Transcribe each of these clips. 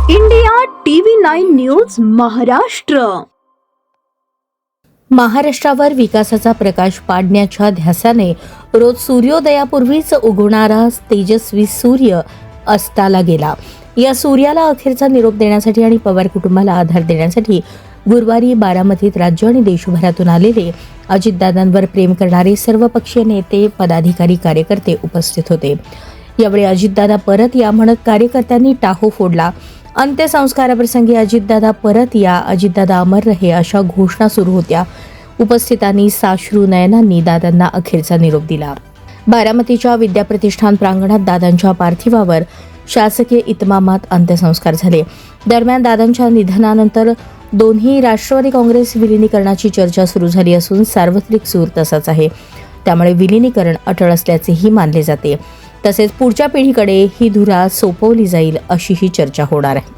India TV 9 news Maharashtra. महाराष्ट्रावर विकासाचा प्रकाश पाडण्याच्या ध्यासाने रोज सूर्योदयापूर्वीच उगवणारा तेजस्वी सूर्य अस्ताला गेला. या सूर्याला अखेरचा निरोप देण्यासाठी आणि पवार कुटुंबाला आधार देण्यासाठी गुरुवारी बारामतीत राज्य आणि देशभरातून आलेले अजितदादांवर प्रेम करणारे सर्वपक्षीय नेते, पदाधिकारी, कार्यकर्ते उपस्थित होते. यावेळी अजितदादा परत या म्हणत कार्यकर्त्यांनी टाहो फोडला. अंत्यसंस्काराप्रसंगी अजितदादा परत या, अजितदादा अमर रहे अशा घोषणा सुरू होत्या. उपस्थितांनी साश्रू नयनांनी दादांना अखेरचा निरोप दिला. बारामतीच्या विद्याप्रतिष्ठान प्रांगणात दादांच्या पार्थिवावर शासकीय इतमामात अंत्यसंस्कार झाले. दरम्यान दादांच्या निधनानंतर दोन्ही राष्ट्रवादी काँग्रेस विलिनीकरणाची चर्चा सुरू झाली असून सार्वत्रिक सूर तसाच आहे. त्यामुळे विलिनीकरण अटळ असल्याचेही मानले जाते. तसेच पुढच्या पिढीकडे ही धुरा सोपवली जाईल अशीही चर्चा होणार आहे.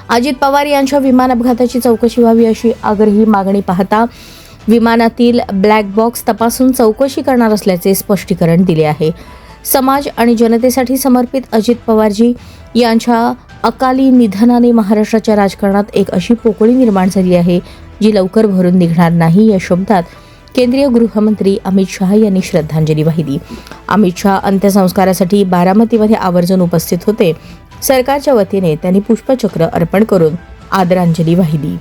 अजित पवार यांच्या विमान अपघाताची चौकशी व्हावी अशी आग्रही मागणी पाहता विमानातील ब्लॅक बॉक्स तपासून चौकशी करणार असल्याचे स्पष्टीकरण दिले आहे. समाज आणि जनतेसाठी समर्पित अजित पवारजी यांच्या अकाली निधनाने महाराष्ट्राच्या राजकारणात एक अशी पोकळी निर्माण झाली आहे जी लवकर भरून निघणार नाही. या शब्दात केंद्रीय गृहमंत्री अमित शहा यांनी श्रद्धांजली वाहिली. अमित शहा अंत्यसंस्कारासाठी बारामतीमध्ये आवर्जून उपस्थित होते. सरकारच्या वतीने त्यांनी पुष्पचक्र अर्पण करून आदरांजली वाहिली.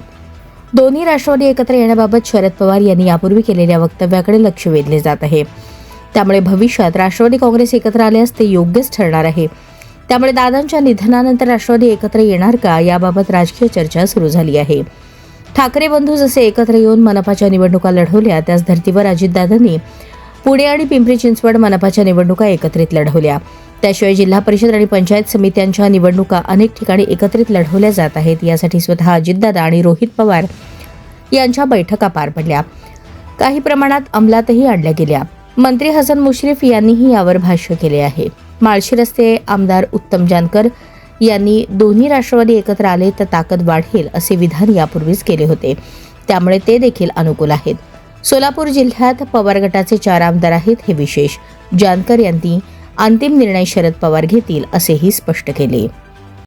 दोन्ही राष्ट्रवादी एकत्र येण्याबाबत शरद पवार यांनी यापूर्वी केलेल्या वक्तव्याकडे लक्ष वेधले जात आहे. त्यामुळे भविष्यात राष्ट्रवादी काँग्रेस एकत्र आल्यास ते योग्यच ठरणार आहे. त्यामुळे दादांच्या निधनानंतर राष्ट्रवादी एकत्र येणार का याबाबत राजकीय चर्चा सुरू झाली आहे. ठाकरे बंधू जसे एकत्र येऊन मनपाच्या निवडणुका लढवल्या त्याच धर्तीवर अजितदादांनी पुणे आणि पिंपरी चिंचवड मनपाच्या निवडणुका एकत्रित लढवल्या. त्याशिवाय जिल्हा परिषद आणि पंचायत समित्यांच्या निवडणुका अनेक ठिकाणी एकत्रित लढवल्या जात आहेत. यासाठी स्वतः अजितदादा आणि रोहित पवार यांच्या बैठका पार पडल्या. काही प्रमाणात अंमलातही आणल्या गेल्या. मंत्री हसन मुश्रीफ यांनीही यावर भाष्य केले आहे. माळशिरसचे आमदार उत्तम जानकर यांनी दोन्ही राष्ट्रवादी एकत्र आले तर ताकद वाढेल असे विधान यापूर्वीच केले होते. त्यामुळे ते देखील अनुकूल आहेत. सोलापूर जिल्ह्यात पवार गटाचे 4 आमदार आहेत. हे विशेष. जानकर यांनी अंतिम निर्णय शरद पवार घेतील असेही स्पष्ट केले.